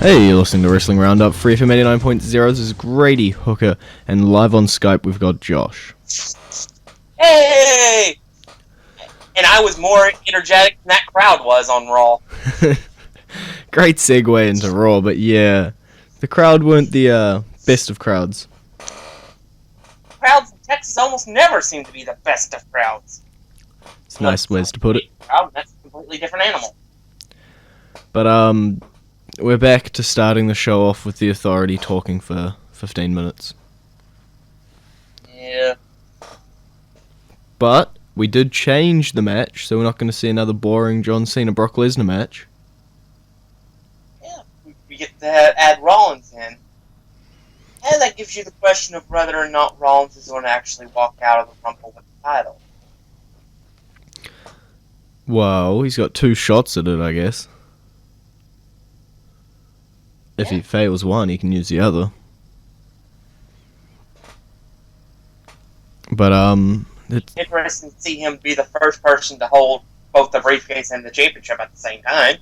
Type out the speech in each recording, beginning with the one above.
Hey, you're listening to Wrestling Roundup, FreeFM 89.0. This is Grady, Hooker, and live on Skype we've got Josh. Hey! And I was more energetic than that crowd was on Raw. Great segue into Raw, but yeah, the crowd weren't the best of crowds. Crowds in Texas almost never seem to be the best of crowds. It's nice ways to put it. Crowd, that's a completely different animal. But we're back to starting the show off with the Authority talking for 15 minutes. Yeah. But we did change the match, so we're not going to see another boring John Cena-Brock Lesnar match. Yeah, we get to add Rollins in. And that gives you the question of whether or not Rollins is going to actually walk out of the Rumble with the title. Well, he's got two shots at it, I guess. If he fails one, he can use the other. But, It's interesting to see him be the first person to hold both the briefcase and the championship at the same time.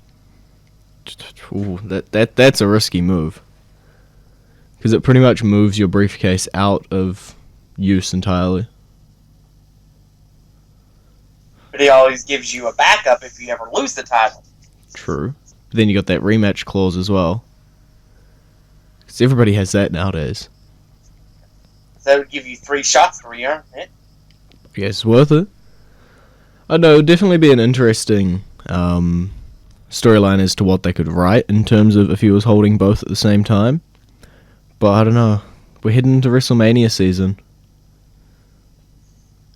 Ooh, that's a risky move. Because it pretty much moves your briefcase out of use entirely. But he always gives you a backup if you ever lose the title. True. But then you got that rematch clause as well. Because everybody has that nowadays. So that would give you 3 shots to re-earn it. I guess it's worth it. I know, it would definitely be an interesting storyline as to what they could write in terms of if he was holding both at the same time. But I don't know. We're heading into WrestleMania season.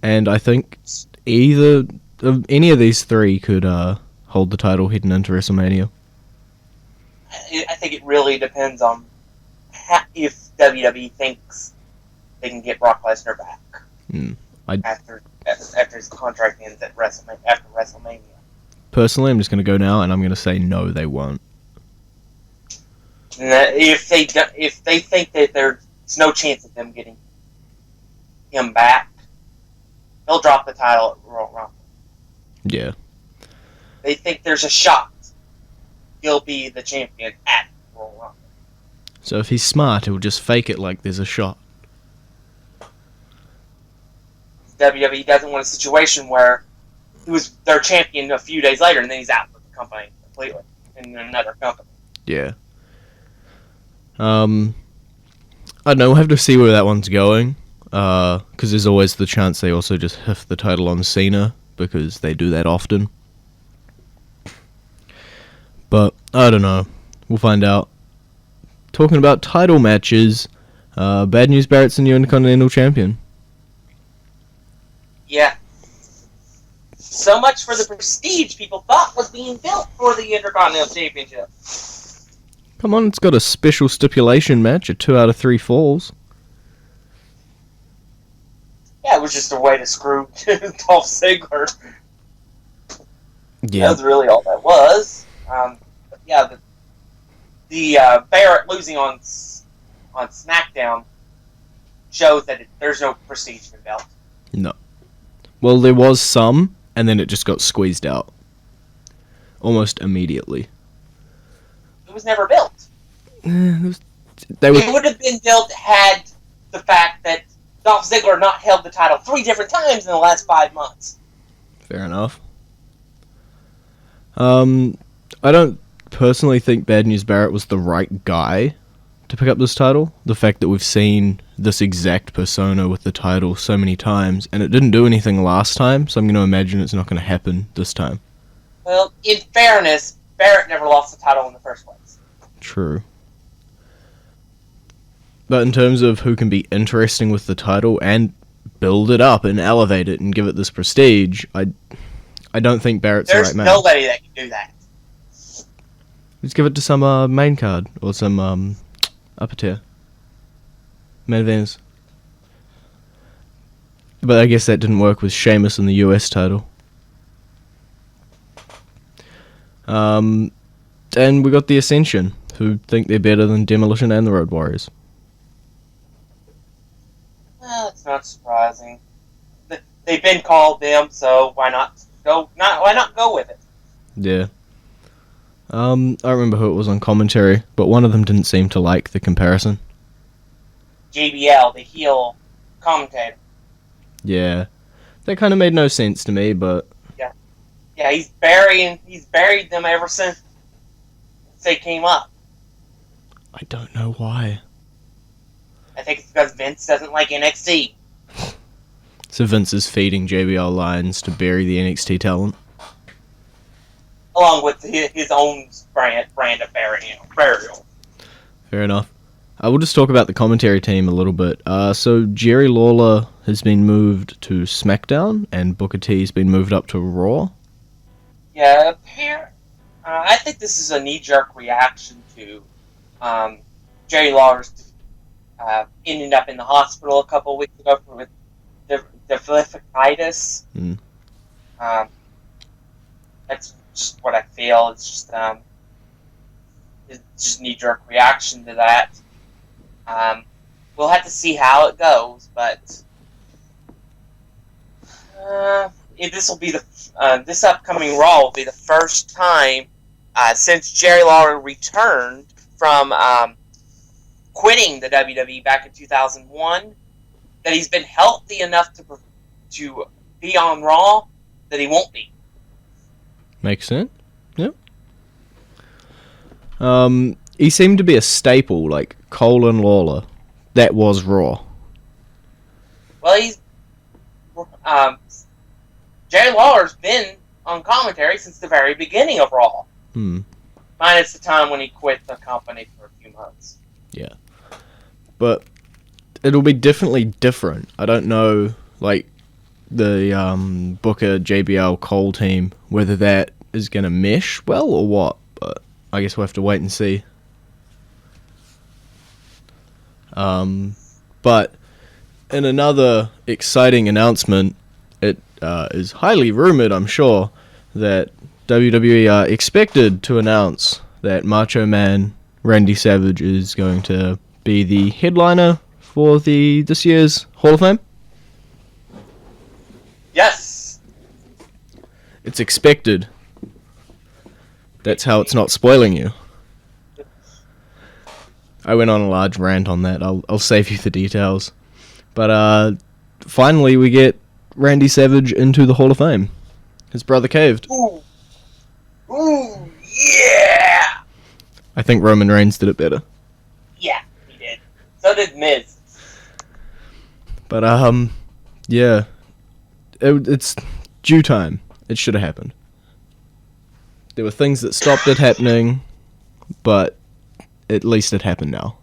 And I think any of these three could hold the title heading into WrestleMania. I think it really depends on if WWE thinks they can get Brock Lesnar back after his contract ends at after WrestleMania. Personally, I'm just going to go now, and I'm going to say no, they won't. If they think that there's no chance of them getting him back, they'll drop the title at Royal Rumble. Yeah. They think there's a shot he'll be the champion at Royal Rumble. So if he's smart, he'll just fake it like there's a shot. WWE doesn't want a situation where he was their champion a few days later and then he's out of the company completely in another company. Yeah. I don't know, we'll have to see where that one's going. Because there's always the chance they also just hiff the title on Cena, because they do that often. But, I don't know. We'll find out. Talking about title matches, Bad News Barrett's the new Intercontinental Champion. Yeah. So much for the prestige people thought was being built for the Intercontinental Championship. Come on, it's got a special stipulation match, a 2 out of 3 falls. Yeah, it was just a way to screw Dolph Ziggler. Yeah. That was really all that was. But yeah, the Barrett losing on SmackDown shows that there's no prestige in the belt. No. Well, there was some, and then it just got squeezed out. Almost immediately. It was never built. It would have been built had the fact that Dolph Ziggler not held the title 3 different times in the last 5 months. Fair enough. I don't personally think Bad News Barrett was the right guy to pick up this title. The fact that we've seen this exact persona with the title so many times, and it didn't do anything last time, so I'm going to imagine it's not going to happen this time. Well, in fairness, Barrett never lost the title in the first place. True. But in terms of who can be interesting with the title and build it up and elevate it and give it this prestige, I don't think Barrett's the right man. There's nobody that can do that. Let's give it to some main card or some upper tier. Main events. But I guess that didn't work with Sheamus in the US title. And we got the Ascension, who think they're better than Demolition and the Road Warriors. Well, it's not surprising. They've been called them, so why not go with it? Yeah. I remember who it was on commentary, but one of them didn't seem to like the comparison. JBL, the heel commentator. Yeah. That kind of made no sense to me, but... Yeah, he's buried them ever since they came up. I don't know why. I think it's because Vince doesn't like NXT. So Vince is feeding JBL lines to bury the NXT talent? Along with his own brand of burial. Fair enough. I will just talk about the commentary team a little bit. So Jerry Lawler has been moved to SmackDown, and Booker T has been moved up to Raw. Yeah, I think this is a knee-jerk reaction to Jerry Lawler's ending up in the hospital a couple of weeks ago with diphtheritis. That's just what I feel. It's just knee-jerk reaction to that. We'll have to see how it goes, but this upcoming Raw will be the first time since Jerry Lawler returned from quitting the WWE back in 2001 that he's been healthy enough to be on Raw that he won't be. Makes sense. Yep. He seemed to be a staple, like Cole and Lawler. That was Raw. Well, Jerry Lawler's been on commentary since the very beginning of Raw. Minus the time when he quit the company for a few months. Yeah. But it'll be definitely different. I don't know, like, the Booker, JBL, Cole team, whether that is going to mesh well or what. But I guess we'll have to wait and see. But in another exciting announcement, it is highly rumored, I'm sure, that WWE are expected to announce that Macho Man Randy Savage is going to be the headliner for this year's Hall of Fame. Yes! It's expected. That's how it's not spoiling you. I went on a large rant on that. I'll save you the details. But finally we get Randy Savage into the Hall of Fame. His brother caved. Ooh, yeah! I think Roman Reigns did it better. Yeah, he did. So did Miz. But yeah, it's due time. It should have happened. There were things that stopped it happening, but at least it happened now.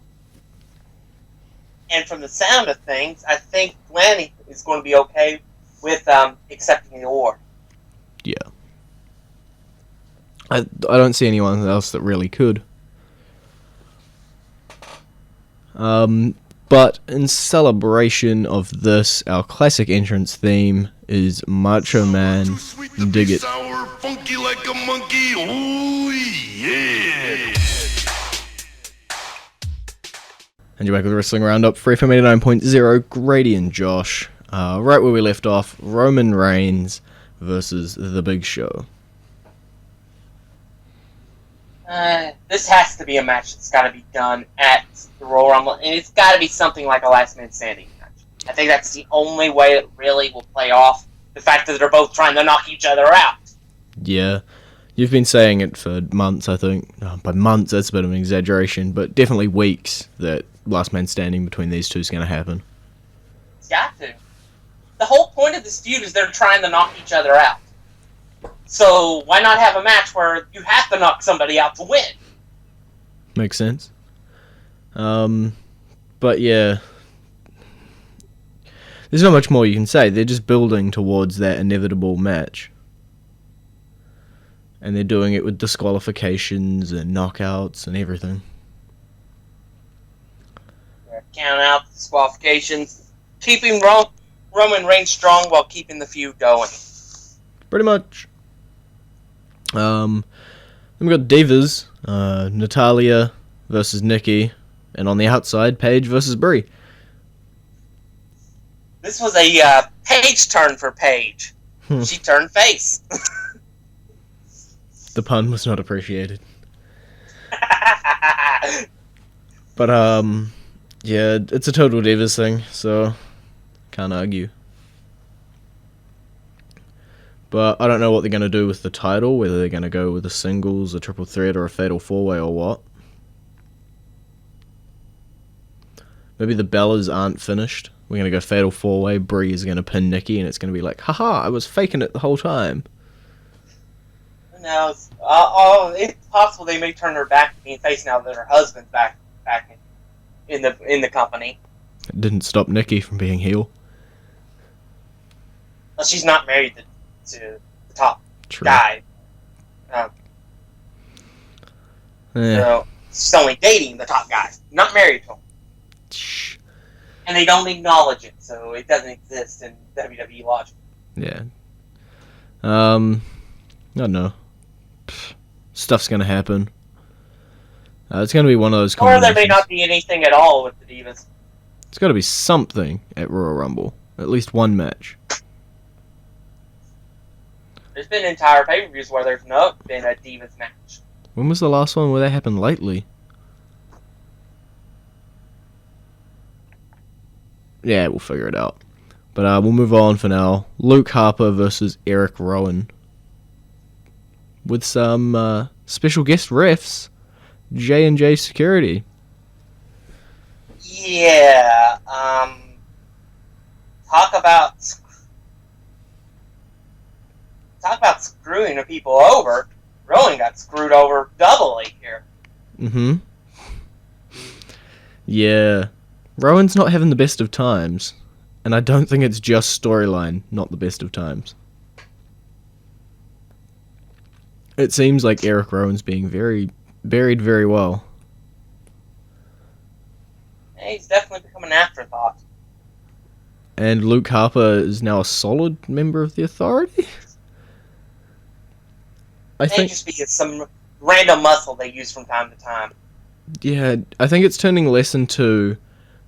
And from the sound of things, I think Glenn is going to be okay with accepting the award. Yeah. I don't see anyone else that really could. But in celebration of this, our classic entrance theme is Macho Man Dig It. Sour, funky like a monkey. Ooh, yeah. And you're back with Wrestling Roundup, FreeFM 89.0, Grady and Josh. Right where we left off, Roman Reigns versus The Big Show. This has to be a match that's got to be done at the Royal Rumble, and it's got to be something like a last man standing match. I think that's the only way it really will play off the fact that they're both trying to knock each other out. Yeah, you've been saying it for months, I think. By months, that's a bit of an exaggeration, but definitely weeks that last man standing between these two is going to happen. It's got to. The whole point of this feud is they're trying to knock each other out. So why not have a match where you have to knock somebody out to win? Makes sense. But yeah, there's not much more you can say. They're just building towards that inevitable match. And they're doing it with disqualifications and knockouts and everything. Count out disqualifications, keeping Roman Reigns strong while keeping the feud going. Pretty much. Then we got Divas, Natalya versus Nikki, and on the outside, Paige versus Bree. This was a Paige turn for Paige. She turned face. The pun was not appreciated. But, yeah, it's a Total Divas thing, so can't argue. But I don't know what they're going to do with the title, whether they're going to go with a singles, a triple threat, or a fatal four-way, or what. Maybe the Bellas aren't finished. We're going to go fatal four-way, Bree is going to pin Nikki, and it's going to be like, haha, I was faking it the whole time. No, it's possible they may turn her back to being face now that her husband's back in the company. It didn't stop Nikki from being heel. Well, she's not married to the top True. guy. Eh. So she's only dating the top guy, not married to him. Shh. And they don't acknowledge it, so it doesn't exist in WWE logic. Yeah. I don't know. Stuff's gonna happen. It's gonna be one of those Or there may combinations. not be anything at all with the Divas. It's gotta be something at Royal Rumble. At least one match. There's been entire pay-per-views where there's not been a Divas match. When was the last one where that happened lately? Yeah, we'll figure it out. But we'll move on for now. Luke Harper versus Eric Rowan. With some special guest refs. J&J Security. Yeah, talk about screwing the people over. Rowan got screwed over doubly here. Mm-hmm. Yeah. Rowan's not having the best of times. And I don't think it's just storyline, not the best of times. It seems like Eric Rowan's being buried very well. Yeah, he's definitely become an afterthought. And Luke Harper is now a solid member of the Authority? I May think, just be some random muscle they use from time to time. yeah, I think it's turning less into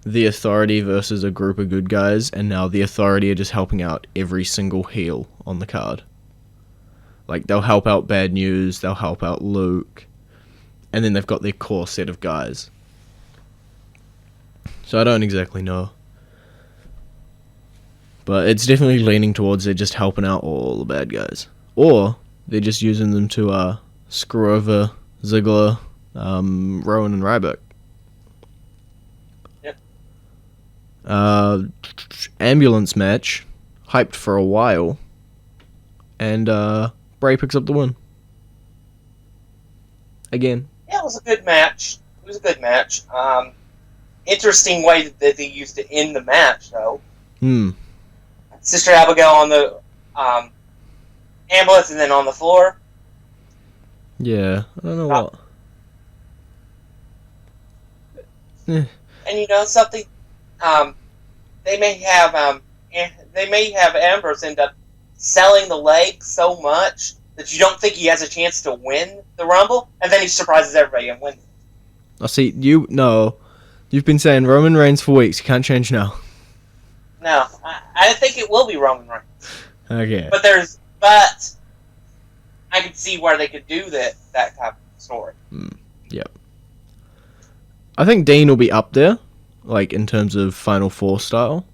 the Authority versus a group of good guys, and now the Authority are just helping out every single heel on the card. Like, they'll help out Bad News, they'll help out Luke, and then they've got their core set of guys. So I don't exactly know. But it's definitely leaning towards they're just helping out all the bad guys. Or they're just using them to screw over Ziggler, Rowan, and Ryback. Yep. Ambulance match, hyped for a while, and Bray picks up the win. Again. Yeah, it was a good match. Interesting way that they used to end the match, though. Sister Abigail on the ambulance and then on the floor. Yeah, I don't know what. And you know something, they may have Ambrose end up selling the leg so much that you don't think he has a chance to win the Rumble, and then he surprises everybody and wins. I see. You've been saying Roman Reigns for weeks. You can't change now. No, I think it will be Roman Reigns. Okay. But I could see where they could do that type of story. Yep. I think Dean will be up there, like in terms of Final Four style,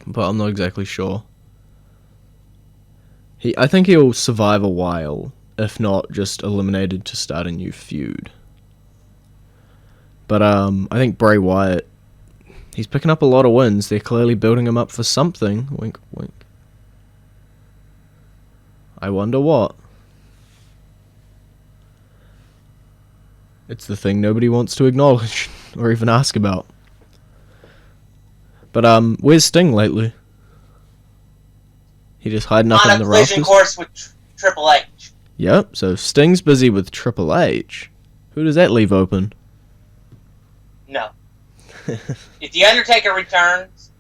but I'm not exactly sure. I think he'll survive a while, if not just eliminated to start a new feud. But I think Bray Wyatt, he's picking up a lot of wins. They're clearly building him up for something. Wink, wink. I wonder what. It's the thing nobody wants to acknowledge or even ask about. But where's Sting lately? He just hiding up in the On a collision rafters? course with Triple H. Yep, so Sting's busy with Triple H. Who does that leave open? No. If The Undertaker returns,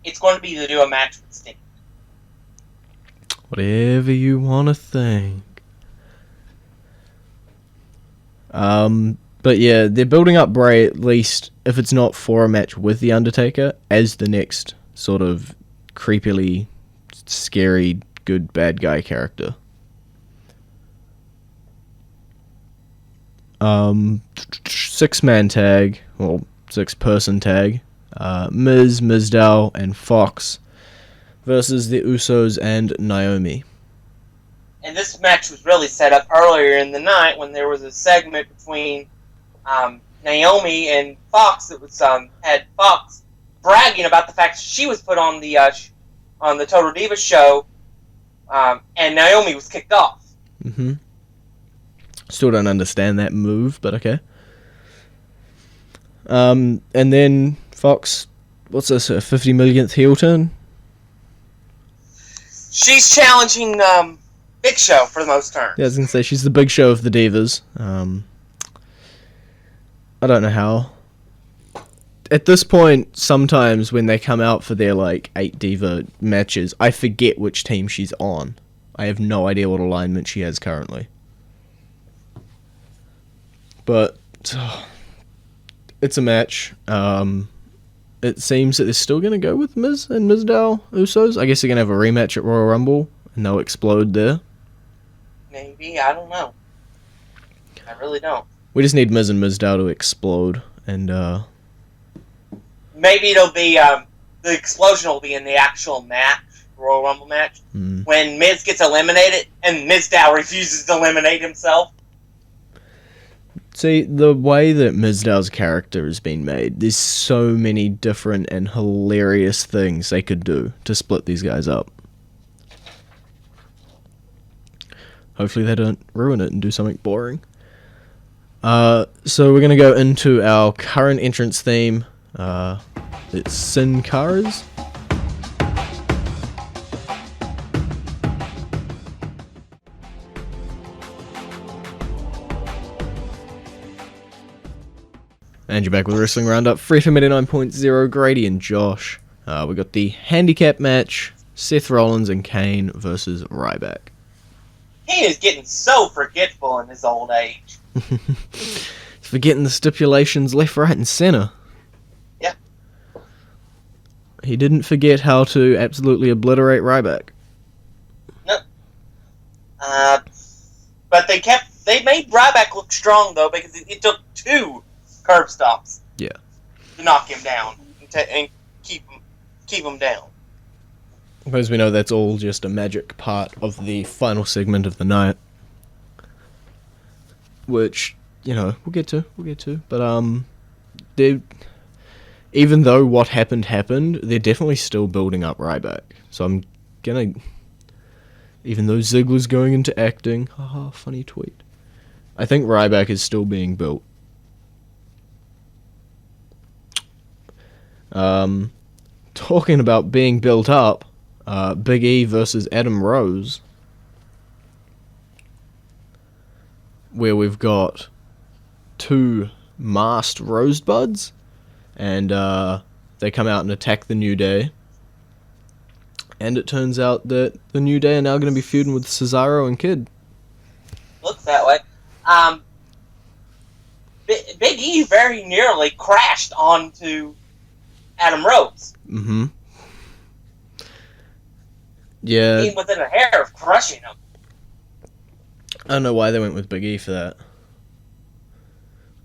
it's going to be to do a match with Sting. Whatever you want to think. But yeah, they're building up Bray, at least, if it's not for a match with The Undertaker, as the next sort of creepily scary good bad guy character. 6-man tag, or 6-person tag. Miz, Mizdow, and Fox versus the Usos and Naomi. And this match was really set up earlier in the night when there was a segment between Naomi and Fox that was had Fox bragging about the fact she was put on the Total Divas show, and Naomi was kicked off. Mm-hmm. Still don't understand that move, but okay. And then Fox, what's this, a 50 millionth heel turn? She's challenging Big Show for the most turns. Yeah, I was going to say, she's the Big Show of the Divas. I don't know how. At this point, sometimes when they come out for their, 8 Diva matches, I forget which team she's on. I have no idea what alignment she has currently. But it's a match. It seems that they're still going to go with Miz and Mizdow Usos. I guess they're going to have a rematch at Royal Rumble, and they'll explode there. Maybe, I don't know. I really don't. We just need Miz and Mizdow to explode, and maybe it'll be the explosion will be in the actual match, Royal Rumble match, when Miz gets eliminated and Mizdow refuses to eliminate himself. See, the way that Mizdow's character has been made, there's so many different and hilarious things they could do to split these guys up. Hopefully they don't ruin it and do something boring. So we're going to go into our current entrance theme. It's Sin Cara's. And you're back with Wrestling Roundup, FreeFM 89.0, Grady and Josh. We got the handicap match, Seth Rollins and Kane versus Ryback. Kane is getting so forgetful in his old age. He's forgetting the stipulations left, right, and center. Yeah. He didn't forget how to absolutely obliterate Ryback. Nope. But they made Ryback look strong, though, because it took 2 curb stops. Yeah. To knock him down and keep him down. As we know, that's all just a magic part of the final segment of the night. Which, we'll get to. But, even though what happened, they're definitely still building up Ryback. So I'm gonna... Even though Ziggler's going into acting... Haha, funny tweet. I think Ryback is still being built. Talking about being built up, Big E versus Adam Rose, where we've got 2 masked Rosebuds, and they come out and attack the New Day, and it turns out that the New Day are now going to be feuding with Cesaro and Kid. Looks that way. Big E very nearly crashed onto Adam Rose. Mm-hmm. Yeah. Being within a hair of crushing him. I don't know why they went with Big E for that.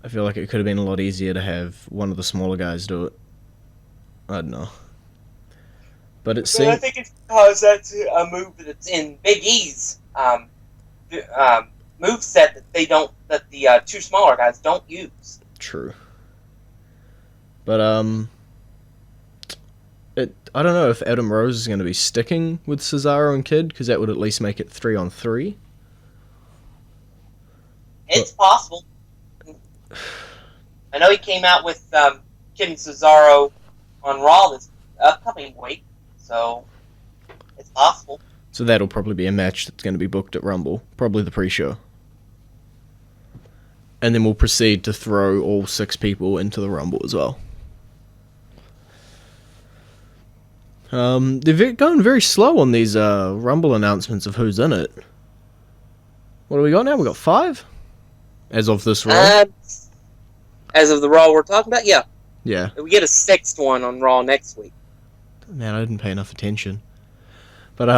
I feel like it could have been a lot easier to have one of the smaller guys do it. I don't know. But it seems... I think it's because that's a move that's in Big E's move set that the 2 smaller guys don't use. True. But, I don't know if Adam Rose is going to be sticking with Cesaro and Kid, because that would at least make it 3-on-3. It's possible. I know he came out with Kid and Cesaro on Raw this upcoming week, so it's possible. So that'll probably be a match that's going to be booked at Rumble, probably the pre-show. And then we'll proceed to throw all 6 people into the Rumble as well. They're going very slow on these Rumble announcements of who's in it. What do we got now? We got 5? As of this Raw? As of the Raw we're talking about? Yeah. Yeah. We get a 6th one on Raw next week. Man, I didn't pay enough attention. But,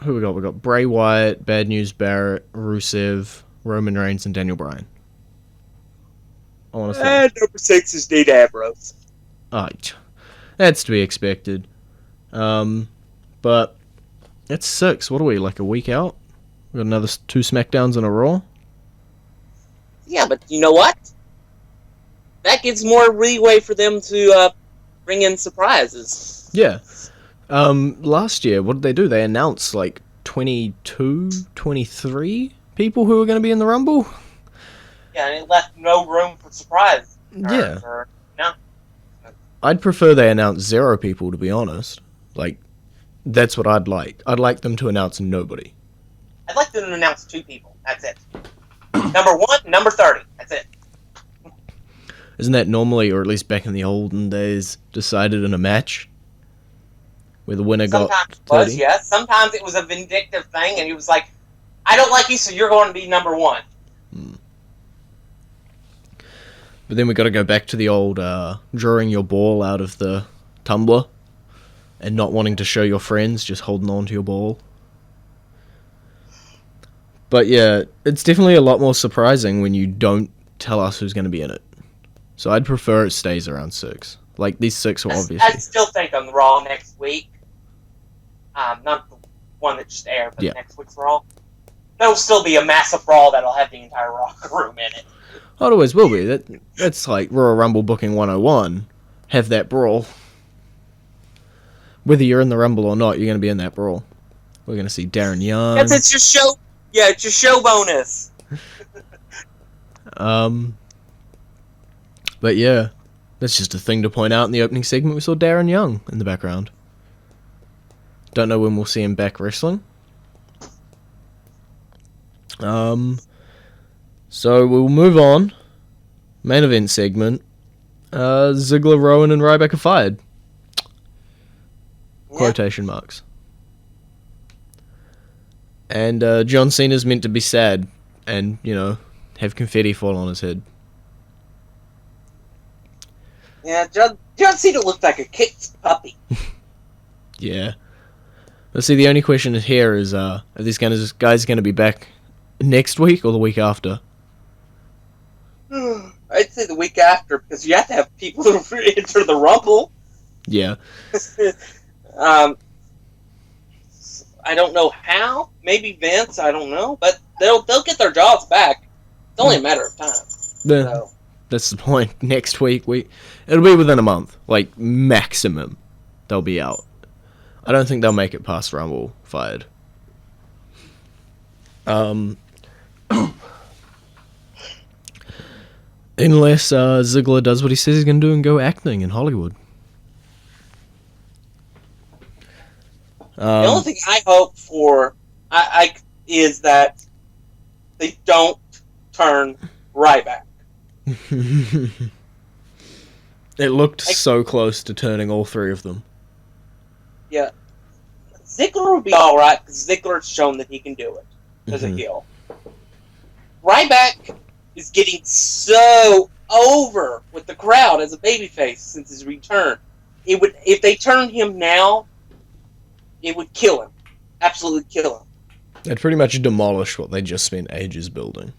who we got? We got Bray Wyatt, Bad News Barrett, Rusev, Roman Reigns, and Daniel Bryan. I want to say. Number 6 is Dean Ambrose. That's to be expected. But that's 6. What are we, like a week out? We got another 2 SmackDowns in a Raw? Yeah, but you know what? That gives more leeway for them to bring in surprises. Yeah. Last year, what did they do? They announced like 22, 23 people who were going to be in the Rumble? Yeah, and it left no room for surprise. Yeah. No. I'd prefer they announce 0 people, to be honest. Like, that's what I'd like. I'd like them to announce nobody. I'd like them to announce 2 people. That's it. Number 1, number 30. That's it. Isn't that normally, or at least back in the olden days, decided in a match? Where the winner got 30? Sometimes it was, yes. Sometimes it was a vindictive thing, and he was like, I don't like you, so you're going to be number 1. But then we got to go back to the old drawing your ball out of the tumbler and not wanting to show your friends, just holding on to your ball. But yeah, it's definitely a lot more surprising when you don't tell us who's going to be in it. So I'd prefer it stays around 6. Like, these 6 were obviously... I still think on the Raw next week, not the one that just aired, but next week's Raw, there'll still be a massive Raw that'll have the entire locker room in it. Oh, it always will be. That's like Royal Rumble booking 101. Have that brawl. Whether you're in the Rumble or not, you're going to be in that brawl. We're going to see Darren Young. Yes, it's your show. Yeah, it's your show bonus. But yeah, that's just a thing to point out in the opening segment. We saw Darren Young in the background. Don't know when we'll see him back wrestling. So we'll move on. Main event segment. Ziggler, Rowan, and Ryback are fired. Yeah. Quotation marks. And John Cena's meant to be sad and, have confetti fall on his head. Yeah, John Cena looked like a kicked puppy. Yeah. But see, the only question here is, are these guys going to be back next week or the week after? I'd say the week after, because you have to have people who enter the Rumble. Yeah. I don't know how. Maybe Vince, I don't know. But they'll get their jobs back. It's only a matter of time. So. That's the point. Next week, it'll be within a month. Like, maximum, they'll be out. I don't think they'll make it past Rumble fired. Unless Ziggler does what he says he's going to do and go acting in Hollywood. The only thing I hope for is that they don't turn Ryback. It looked so close to turning all 3 of them. Yeah. Ziggler would be alright, because Ziggler's shown that he can do it as a heel. Ryback is getting so over with the crowd as a babyface since his return. If they turned him now, it would kill him. Absolutely kill him. They'd pretty much demolish what they just spent ages building.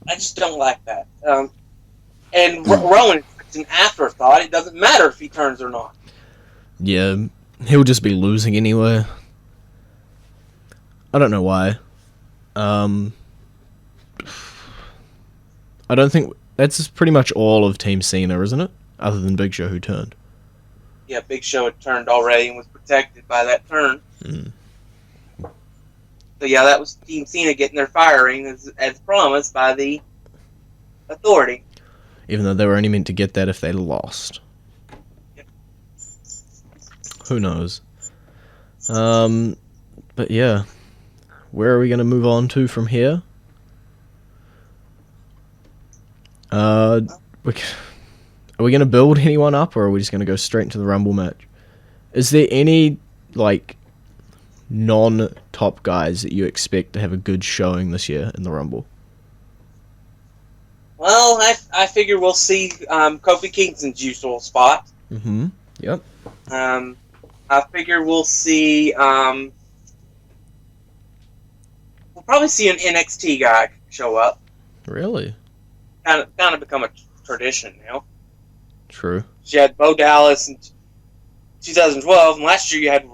I just don't like that. And Rowan is an afterthought. It doesn't matter if he turns or not. Yeah, he'll just be losing anyway. I don't know why. I don't think... That's pretty much all of Team Cena, isn't it? Other than Big Show, who turned. Yeah, Big Show had turned already and was protected by that turn. So yeah, that was Team Cena getting their firing as promised by the Authority. Even though they were only meant to get that if they lost. Yep. Who knows? But yeah. Where are we going to move on to from here? Are we going to build anyone up, or are we just going to go straight into the Rumble match? Is there any, non-top guys that you expect to have a good showing this year in the Rumble? Well, I figure we'll see Kofi Kingston's usual spot. Mm-hmm. Yep. I figure we'll see... we'll probably see an NXT guy show up. Really? Kind of become a tradition now. True. You had Bo Dallas in 2012, and last year you had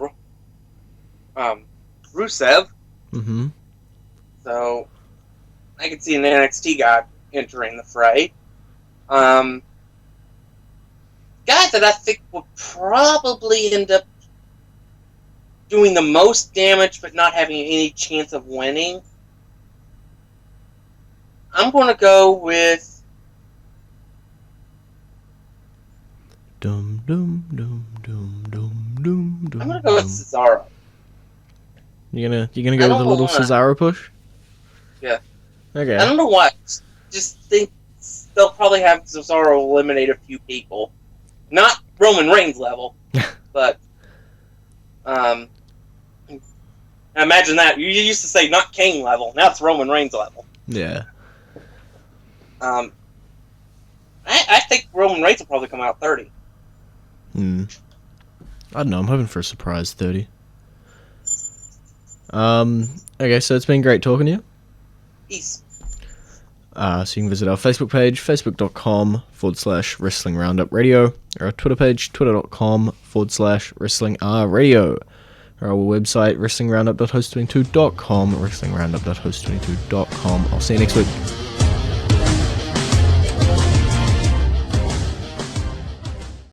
Rusev. Mm-hmm. So I could see an NXT guy entering the fray. Guy that I think will probably end up doing the most damage but not having any chance of winning. I'm going to go with... Dum dum dum dum dum dum dum. I'm going to go with Cesaro. You gonna go with a little Cesaro push? Yeah. Okay. I don't know why. Just think they'll probably have Cesaro eliminate a few people. Not Roman Reigns level, but imagine that. You used to say not Kane level. Now it's Roman Reigns level. Yeah. I think Roman Reigns will probably come out 30. I don't know. I'm hoping for a surprise 30. Okay, so it's been great talking to you. Peace. So you can visit our Facebook page, facebook.com/Wrestling Roundup Radio, or our Twitter page, twitter.com/Wrestling Radio, or our website, wrestlingroundup.host22.com, wrestlingroundup.host22.com. I'll see you next week.